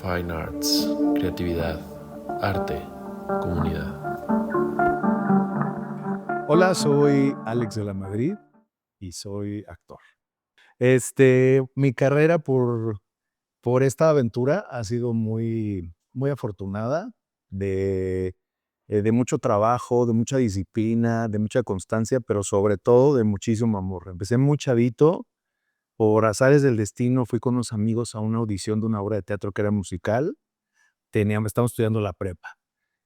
Fine Arts, creatividad, arte, comunidad. Hola, soy Alex de la Madrid y soy actor. Mi carrera por esta aventura ha sido muy afortunada, de, de mucho trabajo, de mucha disciplina, de mucha constancia, pero sobre todo de muchísimo amor. Empecé muy chavito, por azares del destino, fui con unos amigos a una audición de una obra de teatro que era musical. Estábamos estudiando la prepa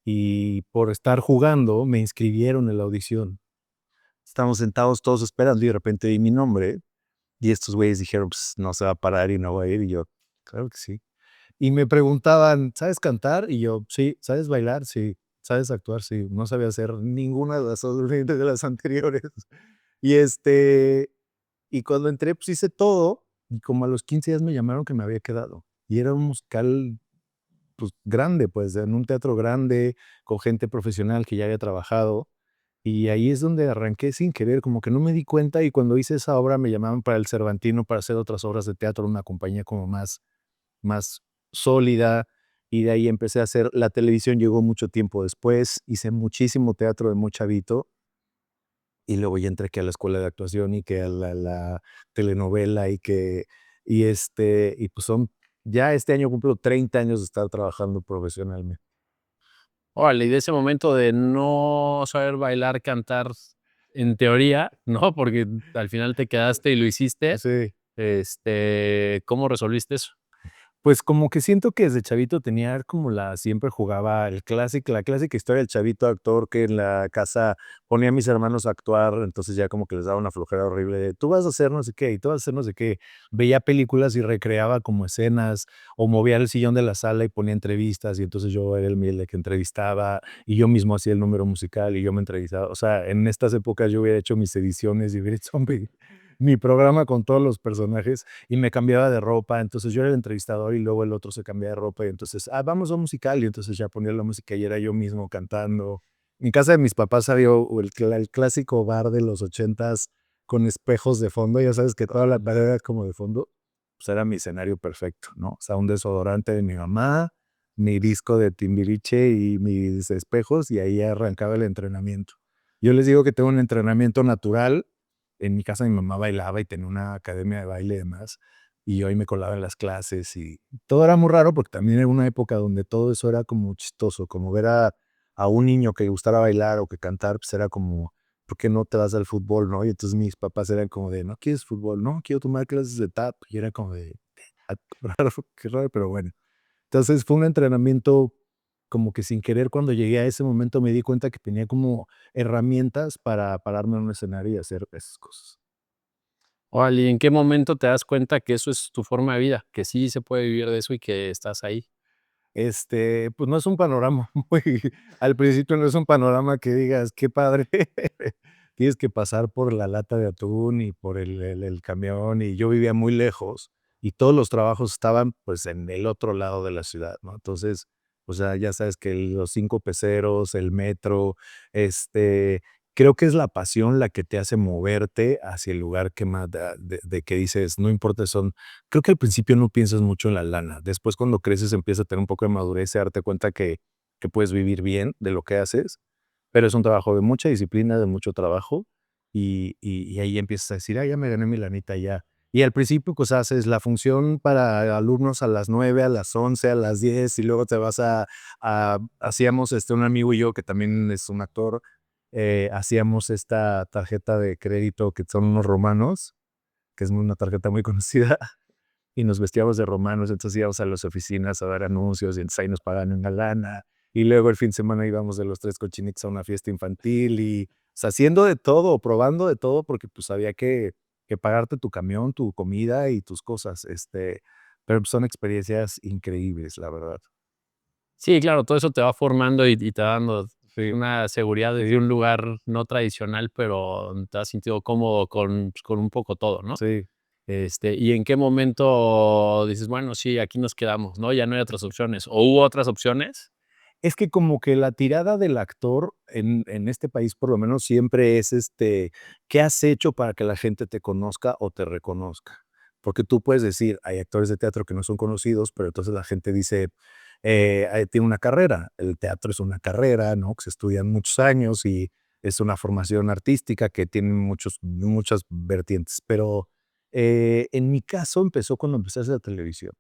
y por estar jugando me inscribieron en la audición. Estábamos sentados todos esperando y de repente di mi nombre y estos güeyes dijeron: "Pues, no se va a parar y no va a ir", y yo: "Claro que sí". Y me preguntaban: "¿Sabes cantar?", y yo: "Sí". "¿Sabes bailar?", "Sí". "¿Sabes actuar?", "Sí". No sabía hacer ninguna de las anteriores. Y, y cuando entré, pues, hice todo, y como a los 15 días me llamaron que me había quedado. Y era un musical, pues, grande, pues, en un teatro grande, con gente profesional que ya había trabajado. Y ahí es donde arranqué sin querer, como que no me di cuenta, y cuando hice esa obra me llamaban para el Cervantino para hacer otras obras de teatro, una compañía como más sólida, y de ahí empecé a hacer la televisión. Llegó mucho tiempo después, hice muchísimo teatro de muy chavito, y luego ya entré que a la escuela de actuación y que a la telenovela y pues son ya este año cumplo 30 años de estar trabajando profesionalmente. Órale, y de ese momento de no saber bailar, cantar, en teoría, ¿no? Porque al final te quedaste y lo hiciste, Sí. ¿cómo resolviste eso? Pues, como que siento que desde chavito tenía como siempre jugaba la clásica historia del chavito actor que en la casa ponía a mis hermanos a actuar, entonces ya como que les daba una flojera horrible de: "Tú vas a hacer no sé qué, y tú vas a hacer no sé qué". Veía películas y recreaba como escenas, o movía el sillón de la sala y ponía entrevistas, y entonces yo era el que entrevistaba, y yo mismo hacía el número musical, y yo me entrevistaba. O sea, en estas épocas yo hubiera hecho mis ediciones y hubiera hecho mi programa con todos los personajes y me cambiaba de ropa, entonces yo era el entrevistador y luego el otro se cambiaba de ropa y entonces, vamos a un musical y entonces ya ponía la música y era yo mismo cantando. En casa de mis papás había el clásico bar de los 80s con espejos de fondo, ya sabes que toda la pared era como de fondo, pues era mi escenario perfecto, ¿no? O sea, un desodorante de mi mamá, mi disco de Timbiriche y mis espejos y ahí arrancaba el entrenamiento. Yo les digo que tengo un entrenamiento natural. En mi casa mi mamá bailaba y tenía una academia de baile y demás, y yo ahí me colaba en las clases y todo era muy raro, porque también era una época donde todo eso era como chistoso, como ver a un niño que le gustara bailar o que cantar, pues era como, ¿por qué no te vas al fútbol, no? Y entonces mis papás eran como de: "¿No quieres fútbol?". "No, quiero tomar clases de tap", y era como de: "Ah, raro, qué raro", pero bueno. Entonces, fue un entrenamiento como que sin querer, cuando llegué a ese momento me di cuenta que tenía como herramientas para pararme en un escenario y hacer esas cosas. Órale, ¿y en qué momento te das cuenta que eso es tu forma de vida? Que sí se puede vivir de eso y que estás ahí. Pues no es un panorama muy al principio no es un panorama que digas: "Qué padre". Tienes que pasar por la lata de atún y por el camión, y yo vivía muy lejos, y todos los trabajos estaban, pues, en el otro lado de la ciudad, ¿no? Entonces, o sea, ya sabes que los 5 peceros, el metro, este, creo que es la pasión la que te hace moverte hacia el lugar que más de que dices, no importa, creo que al principio no piensas mucho en la lana. Después, cuando creces, empiezas a tener un poco de madurez y darte cuenta que puedes vivir bien de lo que haces, pero es un trabajo de mucha disciplina, de mucho trabajo, y ahí empiezas a decir: ya me gané mi lanita, ya". Y al principio, pues, haces la función para alumnos a las 9, a las 11, a las 10, y luego te vas hacíamos, un amigo y yo, que también es un actor, hacíamos esta tarjeta de crédito que son unos romanos, que es una tarjeta muy conocida. Y nos vestíamos de romanos, entonces íbamos a las oficinas a dar anuncios, y entonces ahí nos pagaban una lana, y luego el fin de semana íbamos de los 3 cochinitos a una fiesta infantil, y, o sea, haciendo de todo, probando de todo, porque, pues, había que pagarte tu camión, tu comida y tus cosas, pero, pues, son experiencias increíbles, la verdad. Sí, claro, todo eso te va formando y te va dando Sí, una seguridad desde un lugar no tradicional, pero te has sentido cómodo con un poco todo, ¿no? sí. ¿Y en qué momento dices: "Bueno, sí, aquí nos quedamos", ¿no? Ya no hay otras opciones, o hubo otras opciones? Es que como que la tirada del actor en este país, por lo menos, siempre es, ¿qué has hecho para que la gente te conozca o te reconozca? porque tú puedes decir, hay actores de teatro que no son conocidos, pero entonces la gente dice, tiene una carrera. El teatro es una carrera, ¿no? Que se estudian muchos años y es una formación artística que tiene muchas vertientes. Pero en mi caso empezó cuando empecé a hacer televisión.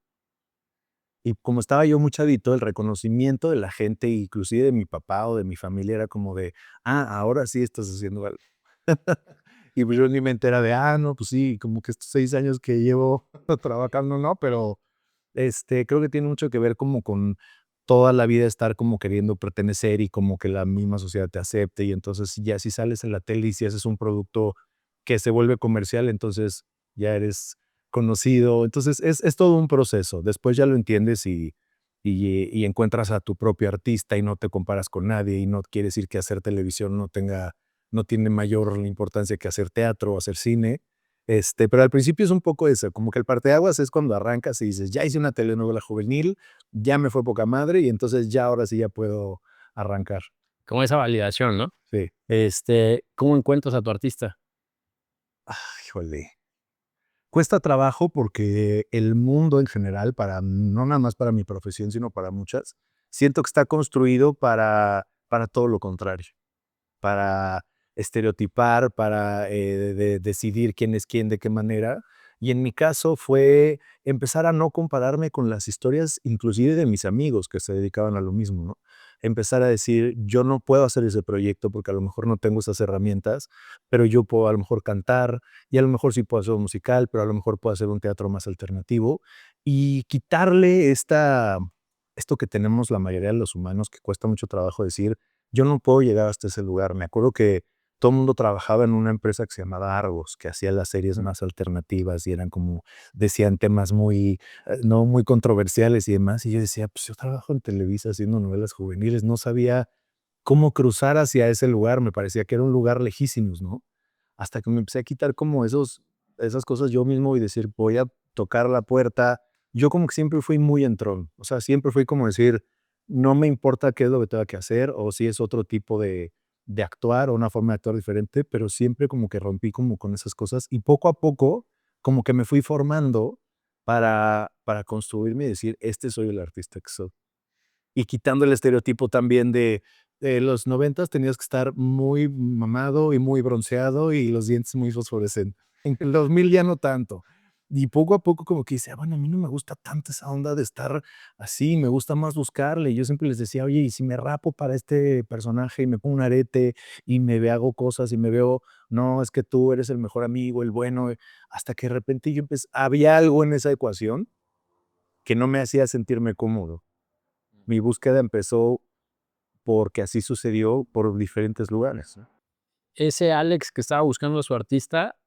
Y como estaba yo muy chavito, el reconocimiento de la gente, inclusive de mi papá o de mi familia, era como de, ahora sí estás haciendo algo. Y pues yo ni me entera de, no, pues sí, como que estos 6 años que llevo trabajando, ¿no? Pero creo que tiene mucho que ver como con toda la vida estar como queriendo pertenecer y como que la misma sociedad te acepte. Y entonces ya si sales en la tele y si haces un producto que se vuelve comercial, entonces ya eres conocido. Entonces es todo un proceso. Después ya lo entiendes y encuentras a tu propio artista y no te comparas con nadie y no quiere decir que hacer televisión no tiene mayor importancia que hacer teatro o hacer cine. Pero al principio es un poco eso, como que el parteaguas es cuando arrancas y dices, ya hice una telenovela juvenil, ya me fue poca madre y entonces ya ahora sí ya puedo arrancar. Como esa validación, ¿no? Sí. ¿Cómo encuentras a tu artista? Híjole. Cuesta trabajo porque el mundo en general, no nada más para mi profesión, sino para muchas, siento que está construido para todo lo contrario, para estereotipar, para decidir quién es quién, de qué manera. Y en mi caso fue empezar a no compararme con las historias, inclusive de mis amigos que se dedicaban a lo mismo, ¿no? Empezar a decir, yo no puedo hacer ese proyecto porque a lo mejor no tengo esas herramientas, pero yo puedo a lo mejor cantar y a lo mejor sí puedo hacer un musical, pero a lo mejor puedo hacer un teatro más alternativo y quitarle esto que tenemos la mayoría de los humanos, que cuesta mucho trabajo decir, yo no puedo llegar hasta ese lugar. Me acuerdo que todo el mundo trabajaba en una empresa que se llamaba Argos, que hacía las series más alternativas y eran como, decían temas muy, no muy controversiales y demás. Y yo decía, pues yo trabajo en Televisa haciendo novelas juveniles, no sabía cómo cruzar hacia ese lugar, me parecía que era un lugar lejísimos, ¿no? Hasta que me empecé a quitar como esas cosas yo mismo y decir, voy a tocar la puerta. Yo como que siempre fui muy entrón, o sea, siempre fui como decir, no me importa qué es lo que tenga que hacer o si es otro tipo de actuar o una forma de actuar diferente, pero siempre como que rompí como con esas cosas y poco a poco como que me fui formando para construirme y decir, soy el artista que soy. Y quitando el estereotipo también de los 90 tenías que estar muy mamado y muy bronceado y los dientes muy fosforescentes. En el 2000 ya no tanto. Y poco a poco como que dice, bueno, a mí no me gusta tanto esa onda de estar así, me gusta más buscarle. Y yo siempre les decía, oye, ¿y si me rapo para este personaje y me pongo un arete y hago cosas y me veo, no, es que tú eres el mejor amigo, el bueno, hasta que de repente había algo en esa ecuación que no me hacía sentirme cómodo. Mi búsqueda empezó porque así sucedió por diferentes lugares, ¿no? Ese Alex que estaba buscando a su artista,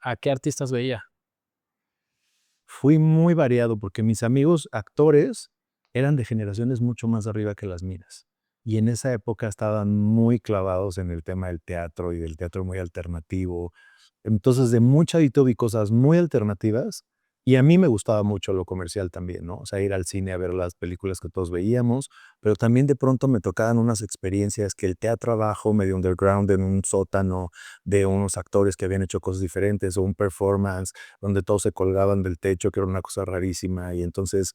¿a qué artistas veía? Fui muy variado porque mis amigos actores eran de generaciones mucho más arriba que las mías. Y en esa época estaban muy clavados en el tema del teatro y del teatro muy alternativo. Entonces, de muy chavito vi cosas muy alternativas y a mí me gustaba mucho lo comercial también, ¿no? O sea, ir al cine a ver las películas que todos veíamos, pero también de pronto me tocaban unas experiencias que el teatro abajo, medio underground, en un sótano de unos actores que habían hecho cosas diferentes o un performance donde todos se colgaban del techo, que era una cosa rarísima. Y entonces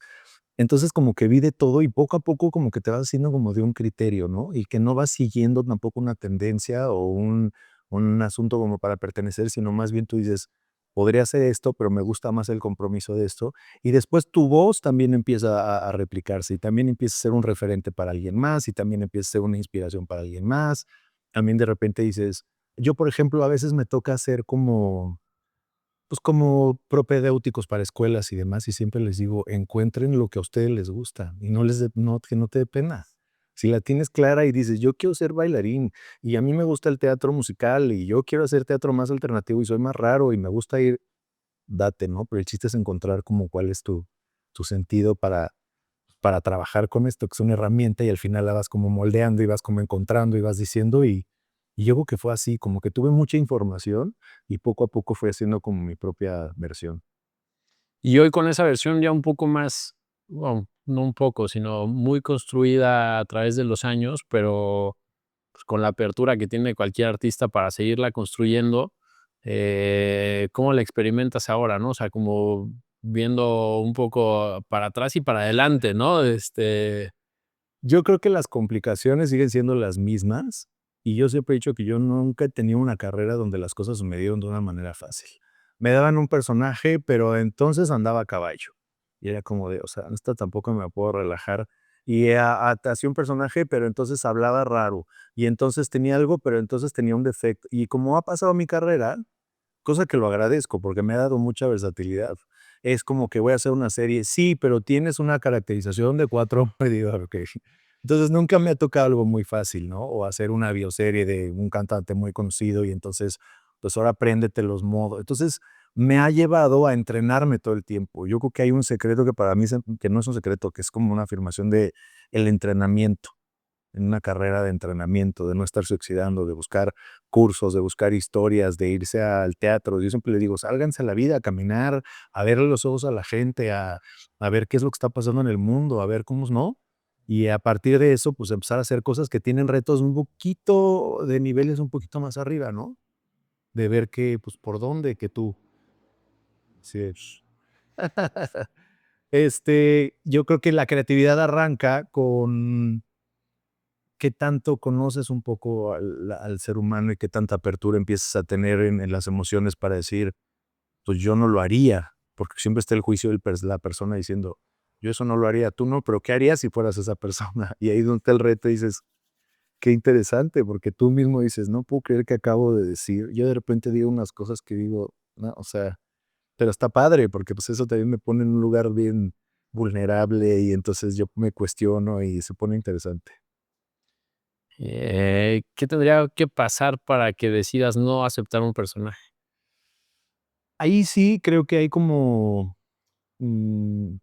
como que vi de todo y poco a poco como que te vas haciendo como de un criterio, ¿no? Y que no vas siguiendo tampoco una tendencia o un asunto como para pertenecer, sino más bien tú dices, podría hacer esto, pero me gusta más el compromiso de esto. Y después tu voz también empieza a replicarse y también empieza a ser un referente para alguien más y también empieza a ser una inspiración para alguien más. También de repente dices, yo por ejemplo a veces me toca hacer como propedéuticos para escuelas y demás, y siempre les digo, encuentren lo que a ustedes les gusta y que no te dé pena. Si la tienes clara y dices, yo quiero ser bailarín y a mí me gusta el teatro musical y yo quiero hacer teatro más alternativo y soy más raro y me gusta ir, date, ¿no? Pero el chiste es encontrar como cuál es tu sentido para trabajar con esto, que es una herramienta y al final la vas como moldeando y vas como encontrando y vas diciendo y yo creo que fue así, como que tuve mucha información y poco a poco fui haciendo como mi propia versión. Y hoy con esa versión ya un poco más, bueno, no un poco, sino muy construida a través de los años, pero pues, con la apertura que tiene cualquier artista para seguirla construyendo, ¿Cómo la experimentas ahora, no? O sea, como viendo un poco para atrás y para adelante, ¿no? Yo creo que las complicaciones siguen siendo las mismas, y yo siempre he dicho que yo nunca he tenido una carrera donde las cosas se me dieron de una manera fácil. Me daban un personaje, pero entonces andaba a caballo, y era como de, o sea, esta tampoco me puedo relajar, y hacía un personaje, pero entonces hablaba raro, y entonces tenía algo, pero entonces tenía un defecto. Y como ha pasado mi carrera, cosa que lo agradezco, porque me ha dado mucha versatilidad. Es como que voy a hacer una serie, sí, pero tienes una caracterización de 4 me digo, okey. Entonces, nunca me ha tocado algo muy fácil, ¿no? O hacer una bioserie de un cantante muy conocido y entonces, pues, ahora apréndete los modos. Entonces, me ha llevado a entrenarme todo el tiempo. Yo creo que hay un secreto que para mí que no es un secreto, que es como una afirmación de el entrenamiento en una carrera de entrenamiento, de no estarse oxidando, de buscar cursos, de buscar historias, de irse al teatro. Yo siempre le digo, sálganse a la vida, a caminar, a verle los ojos a la gente, a ver qué es lo que está pasando en el mundo, a ver cómo no. Y a partir de eso, pues empezar a hacer cosas que tienen retos un poquito de niveles un poquito más arriba, ¿no? De ver que, pues, por dónde, que tú. Sí es. Yo creo que la creatividad arranca con ¿qué tanto conoces un poco al ser humano y qué tanta apertura empiezas a tener en las emociones para decir, pues yo no lo haría? Porque siempre está el juicio la persona diciendo, yo eso no lo haría, tú no, pero ¿qué harías si fueras esa persona? Y ahí donde está el reto dices, qué interesante, porque tú mismo dices, no puedo creer que acabo de decir. Yo de repente digo unas cosas que digo, no, o sea, pero está padre, porque pues eso también me pone en un lugar bien vulnerable y entonces yo me cuestiono y se pone interesante. ¿Qué tendría que pasar para que decidas no aceptar un personaje? Ahí sí creo que hay como, mm,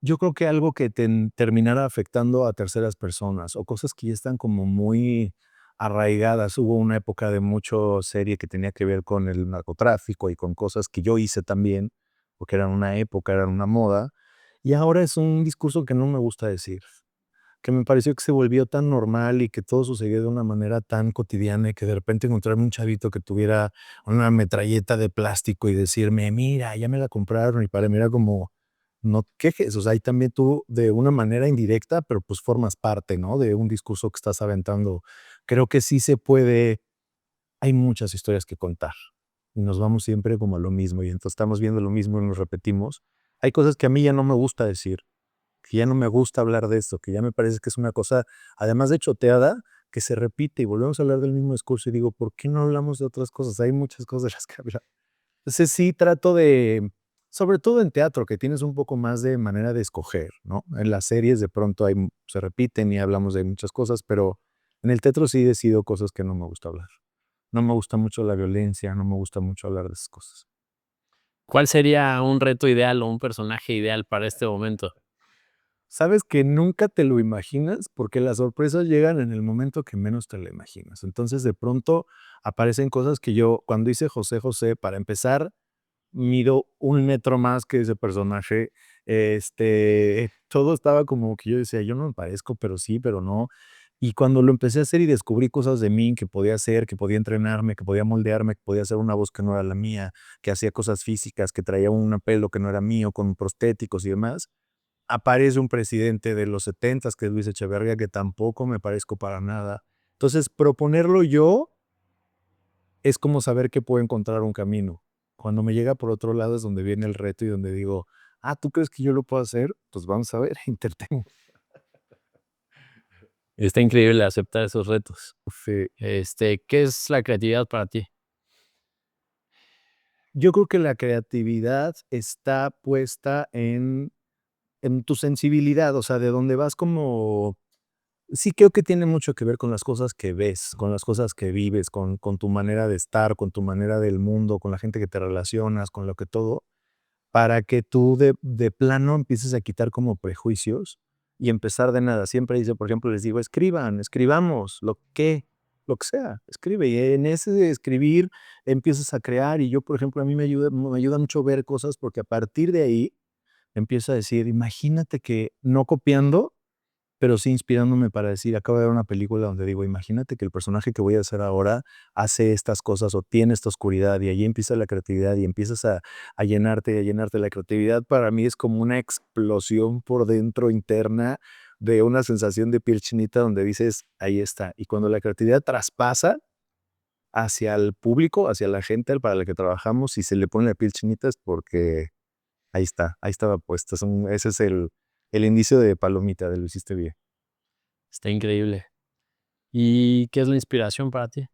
yo creo que algo que terminara afectando a terceras personas, o cosas que ya están como muy arraigadas. Hubo una época de mucho serie que tenía que ver con el narcotráfico y con cosas que yo hice también, porque eran una época, eran una moda, y ahora es un discurso que no me gusta decir. Que me pareció que se volvió tan normal y que todo sucedió de una manera tan cotidiana y que de repente encontrarme un chavito que tuviera una metralleta de plástico y decirme: "Mira, ya me la compraron", y para mí era como, no te quejes, o sea, ahí también tú de una manera indirecta, pero pues formas parte, ¿no?, de un discurso que estás aventando. Creo que sí se puede, hay muchas historias que contar y nos vamos siempre como a lo mismo y entonces estamos viendo lo mismo y nos repetimos. Hay cosas que a mí ya no me gusta decir, que ya no me gusta hablar de esto, que ya me parece que es una cosa, además de choteada, que se repite y volvemos a hablar del mismo discurso y digo, ¿por qué no hablamos de otras cosas? Hay muchas cosas de las que hablar. Entonces sí trato de, sobre todo en teatro, que tienes un poco más de manera de escoger, ¿no? En las series de pronto hay, se repiten y hablamos de muchas cosas, pero en el teatro sí decido cosas que no me gusta hablar. No me gusta mucho la violencia, no me gusta mucho hablar de esas cosas. ¿Cuál sería un reto ideal o un personaje ideal para este momento? Sabes que nunca te lo imaginas, porque las sorpresas llegan en el momento que menos te lo imaginas. Entonces, de pronto aparecen cosas que yo, cuando hice José José, para empezar, mido 1 metro más que ese personaje. Todo estaba como que yo decía: "Yo no me parezco, pero sí, pero no". Y cuando lo empecé a hacer y descubrí cosas de mí que podía hacer, que podía entrenarme, que podía moldearme, que podía hacer una voz que no era la mía, que hacía cosas físicas, que traía un pelo que no era mío, con prostéticos y demás, aparece un presidente de los 70, que es Luis Echeverría, que tampoco me parezco para nada. Entonces, proponerlo yo es como saber que puedo encontrar un camino. Cuando me llega por otro lado es donde viene el reto y donde digo: "Ah, ¿tú crees que yo lo puedo hacer? Pues vamos a ver, intentemos". Está increíble aceptar esos retos. Sí. ¿Qué es la creatividad para ti? Yo creo que la creatividad está puesta en tu sensibilidad, o sea, de donde vas como. Sí, creo que tiene mucho que ver con las cosas que ves, con las cosas que vives, con tu manera de estar, con tu manera del mundo, con la gente que te relacionas, con lo que todo, para que tú de plano empieces a quitar como prejuicios y empezar de nada. Siempre dice, por ejemplo, les digo: "Escriban, escribamos, lo que sea, escribe", y en ese de escribir empiezas a crear, y yo, por ejemplo, a mí me ayuda mucho ver cosas, porque a partir de ahí empiezo a decir: "Imagínate que", no copiando, pero sí inspirándome para decir, acabo de ver una película donde digo, imagínate que el personaje que voy a hacer ahora hace estas cosas o tiene esta oscuridad y ahí empieza la creatividad y empiezas a llenarte y a llenarte. La creatividad para mí es como una explosión por dentro interna de una sensación de piel chinita donde dices, ahí está. Y cuando la creatividad traspasa hacia el público, hacia la gente para la que trabajamos y se le pone la piel chinita es porque ahí está, ahí estaba puesta. Ese es el inicio de palomita, de lo hiciste bien. Está increíble. ¿Y qué es la inspiración para ti?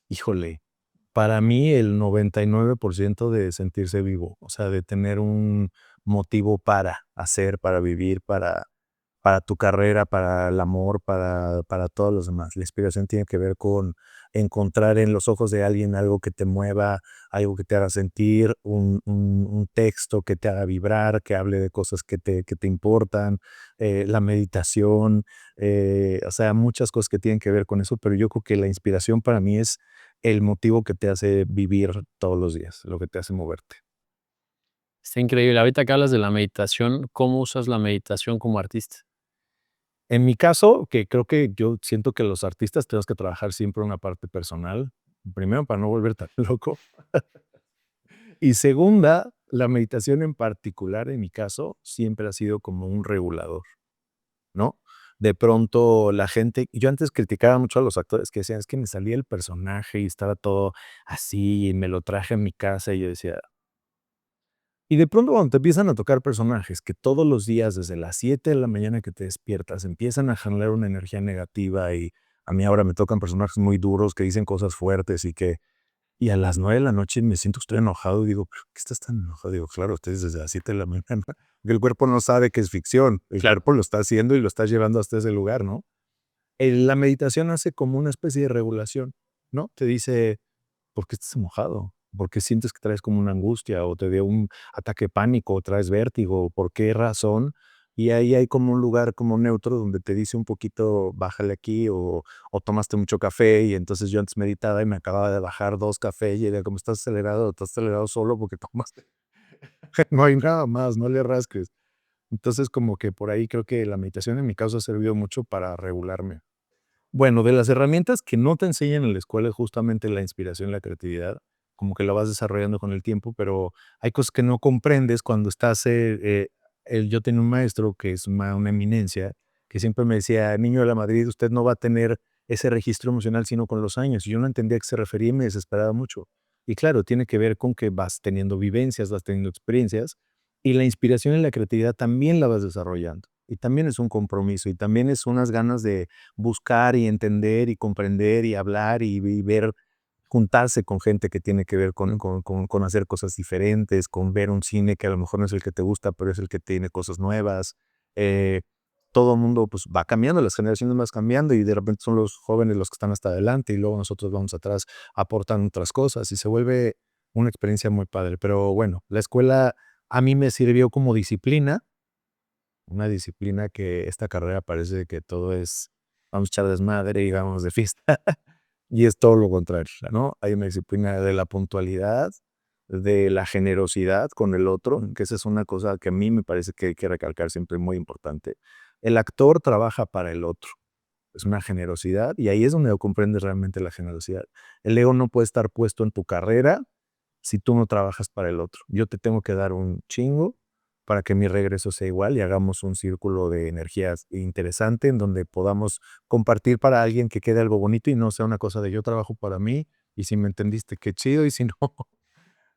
Híjole, para mí el 99% de sentirse vivo, o sea, de tener un motivo para hacer, para vivir, para tu carrera, para el amor, para todos los demás. La inspiración tiene que ver con encontrar en los ojos de alguien algo que te mueva, algo que te haga sentir, un texto que te haga vibrar, que hable de cosas que te importan, la meditación, o sea, muchas cosas que tienen que ver con eso, pero yo creo que la inspiración para mí es el motivo que te hace vivir todos los días, lo que te hace moverte. Está increíble. Ahorita que hablas de la meditación, ¿cómo usas la meditación como artista? En mi caso, que creo que yo siento que los artistas tenemos que trabajar siempre una parte personal, primero para no volver tan loco, y segunda, la meditación en particular, en mi caso, siempre ha sido como un regulador, ¿no? De pronto la gente yo antes criticaba mucho a los actores que decían: "Es que me salía el personaje y estaba todo así, y me lo traje a mi casa", y yo decía y de pronto cuando te empiezan a tocar personajes que todos los días, desde las 7 de la mañana que te despiertas, empiezan a generar una energía negativa, y a mí ahora me tocan personajes muy duros que dicen cosas fuertes y a las 9 de la noche me siento que estoy enojado y digo: "¿Por qué estás tan enojado?". Digo: "Claro, ustedes desde las 7 de la mañana", porque el cuerpo no sabe que es ficción, el Claro. cuerpo lo está haciendo y lo está llevando hasta ese lugar, ¿no? La meditación hace como una especie de regulación, ¿no? Te dice: ¿por qué estás enojado? ¿Por qué sientes que traes como una angustia o te dio un ataque de pánico o traes vértigo? ¿Por qué razón? Y ahí hay como un lugar como neutro donde te dice un poquito, bájale aquí o tomaste mucho café y entonces yo antes meditaba y me acababa de bajar 2 cafés y era como estás acelerado solo porque tomaste. No hay nada más, no le rasques. Entonces como que por ahí creo que la meditación en mi caso ha servido mucho para regularme. Bueno, de las herramientas que no te enseñan en la escuela es justamente la inspiración y la creatividad, como que la vas desarrollando con el tiempo, pero hay cosas que no comprendes cuando estás, yo tenía un maestro que es una eminencia, que siempre me decía: "Niño de la Madrid, usted no va a tener ese registro emocional sino con los años", y yo no entendía a qué se refería y me desesperaba mucho. Y claro, tiene que ver con que vas teniendo vivencias, vas teniendo experiencias, y la inspiración y la creatividad también la vas desarrollando, y también es un compromiso, y también es unas ganas de buscar y entender y comprender y hablar y ver, juntarse con gente que tiene que ver con hacer cosas diferentes, con ver un cine que a lo mejor no es el que te gusta, pero es el que tiene cosas nuevas. Eh, Todo el mundo pues, va cambiando, las generaciones van cambiando y de repente son los jóvenes los que están hasta adelante y luego nosotros vamos atrás aportando otras cosas y se vuelve una experiencia muy padre. Pero bueno, la escuela a mí me sirvió como disciplina, una disciplina que esta carrera parece que todo es, vamos a echar desmadre y vamos de fiesta, y es todo lo contrario, ¿no? Hay una disciplina de la puntualidad, de la generosidad con el otro, que esa es una cosa que a mí me parece que hay que recalcar siempre muy importante. El actor trabaja para el otro, es una generosidad, y ahí es donde comprendes realmente la generosidad. El ego no puede estar puesto en tu carrera si tú no trabajas para el otro. Yo te tengo que dar un chingo para que mi regreso sea igual y hagamos un círculo de energías interesante en donde podamos compartir para alguien que quede algo bonito y no sea una cosa de yo trabajo para mí y si me entendiste, qué chido y si no.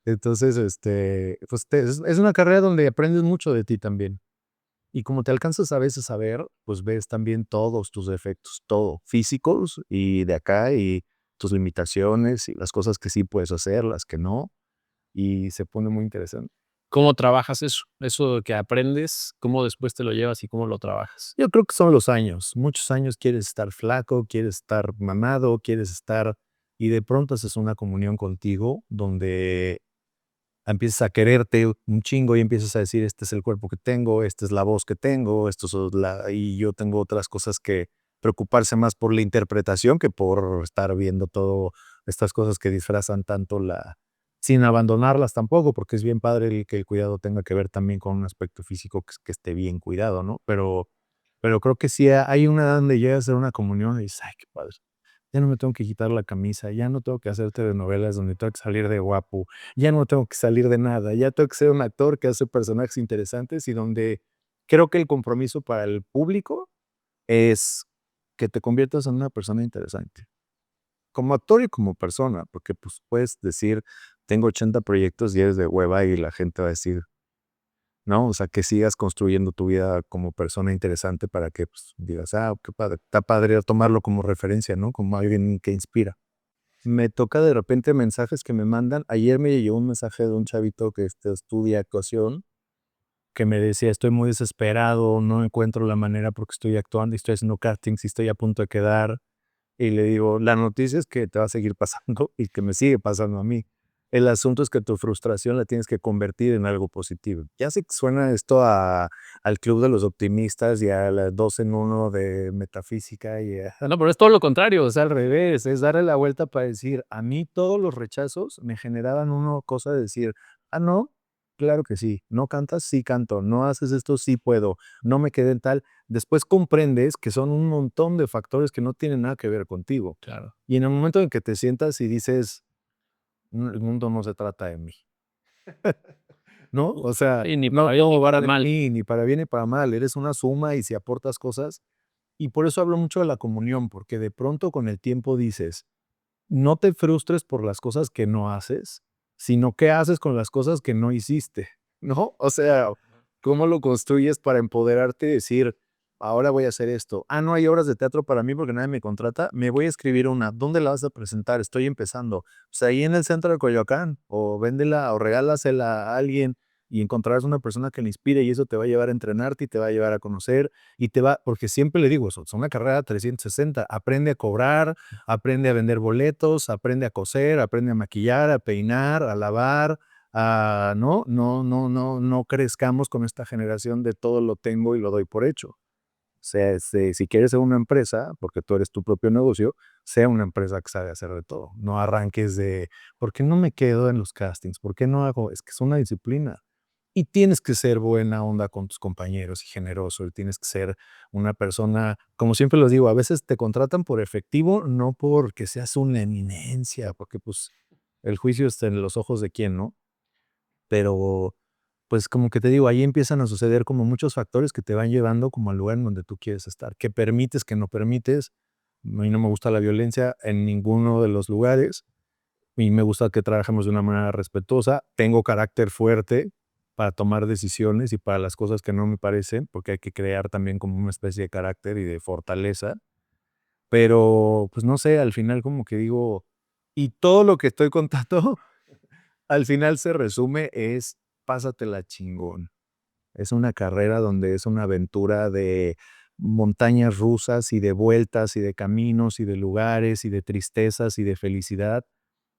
Entonces, pues es una carrera donde aprendes mucho de ti también. Y como te alcanzas a veces a ver, pues ves también todos tus defectos, todo, físicos y de acá y tus limitaciones y las cosas que sí puedes hacer, las que no y se pone muy interesante. ¿Cómo trabajas eso? Eso que aprendes, ¿cómo después te lo llevas y cómo lo trabajas? Yo creo que son los años. Muchos años quieres estar flaco, quieres estar mamado, quieres estar y de pronto haces una comunión contigo donde empiezas a quererte un chingo y empiezas a decir: "Este es el cuerpo que tengo, esta es la voz que tengo, esto es la y yo tengo otras cosas que preocuparse más por la interpretación que por estar viendo todo estas cosas que disfrazan tanto la sin abandonarlas tampoco, porque es bien padre que el cuidado tenga que ver también con un aspecto físico que esté bien cuidado, ¿no? pero creo que sí hay una edad donde llegas a ser una comunión y dices: "Ay, qué padre. Ya no me tengo que quitar la camisa, ya no tengo que hacer telenovelas donde tengo que salir de guapo, ya no tengo que salir de nada, ya tengo que ser un actor que hace personajes interesantes", y donde creo que el compromiso para el público es que te conviertas en una persona interesante, como actor y como persona, porque, pues, puedes decir: "Tengo 80 proyectos", y eres de hueva, y la gente va a decir, ¿no? O sea, que sigas construyendo tu vida como persona interesante para que, pues, digas: "Ah, qué padre". Está padre tomarlo como referencia, ¿no? Como alguien que inspira. Me toca de repente mensajes que me mandan. Ayer me llegó un mensaje de un chavito que, estudia actuación, que me decía: "Estoy muy desesperado, no encuentro la manera porque estoy actuando y estoy haciendo castings y estoy a punto de quedar". Y le digo: "La noticia es que te va a seguir pasando y que me sigue pasando a mí. El asunto es que tu frustración la tienes que convertir en algo positivo". Ya sé que suena esto al club de los optimistas y a las 2 en uno de metafísica no, pero es todo lo contrario, es al revés, es darle la vuelta para decir, a mí todos los rechazos me generaban una cosa de decir: "Ah, no, claro que sí, no cantas, sí canto, no haces esto, sí puedo, no me quedé en tal". Después comprendes que son un montón de factores que no tienen nada que ver contigo. Claro. Y en el momento en que te sientas y dices: El mundo no se trata de mí", ¿no? O sea, Y ni no para bien ni todo va para de mal. mí, ni para bien ni para mal, eres una suma y si aportas cosas. Y por eso hablo mucho de la comunión, porque de pronto con el tiempo dices: "No te frustres por las cosas que no haces, sino qué haces con las cosas que no hiciste", ¿no? O sea, ¿cómo lo construyes para empoderarte y decir: "Ahora voy a hacer esto. Ah, no hay obras de teatro para mí porque nadie me contrata, me voy a escribir una. ¿Dónde la vas a presentar? Estoy empezando. Pues ahí en el centro de Coyoacán, o véndela o regálasela a alguien y encontrarás una persona que le inspire y eso te va a llevar a entrenarte y te va a llevar a conocer y te va", porque siempre le digo eso, es una carrera 360, aprende a cobrar, aprende a vender boletos, aprende a coser, aprende a maquillar, a peinar, a lavar, no crezcamos con esta generación de todo lo tengo y lo doy por hecho. O sea, si quieres ser una empresa, porque tú eres tu propio negocio, sea una empresa que sabe hacer de todo. No arranques de, ¿por qué no me quedo en los castings? ¿Por qué no hago? Es que es una disciplina. Y tienes que ser buena onda con tus compañeros y generoso, y tienes que ser una persona, como siempre los digo, a veces te contratan por efectivo, no porque seas una eminencia, porque pues el juicio está en los ojos de quién, ¿no? Pero pues como que te digo, ahí empiezan a suceder como muchos factores que te van llevando como al lugar en donde tú quieres estar, que permites, que no permites. A mí no me gusta la violencia en ninguno de los lugares y me gusta que trabajemos de una manera respetuosa. Tengo carácter fuerte para tomar decisiones y para las cosas que no me parecen, porque hay que crear también como una especie de carácter y de fortaleza. Pero, pues no sé, al final como que digo, y todo lo que estoy contando, al final se resume es pásatela chingón. Es una carrera donde es una aventura de montañas rusas y de vueltas y de caminos y de lugares y de tristezas y de felicidad,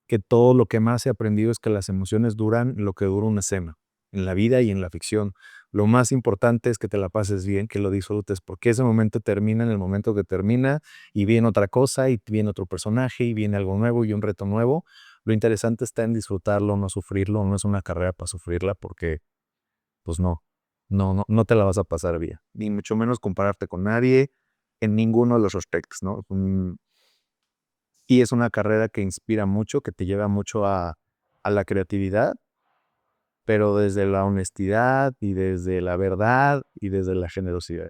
que todo lo que más he aprendido es que las emociones duran lo que dura una escena, en la vida y en la ficción. Lo más importante es que te la pases bien, que lo disfrutes, porque ese momento termina en el momento que termina y viene otra cosa y viene otro personaje y viene algo nuevo y un reto nuevo. Lo interesante está en disfrutarlo, no sufrirlo, no es una carrera para sufrirla porque, pues no te la vas a pasar bien, ni mucho menos compararte con nadie en ninguno de los aspectos, ¿no? Y es una carrera que inspira mucho, que te lleva mucho a la creatividad, pero desde la honestidad y desde la verdad y desde la generosidad.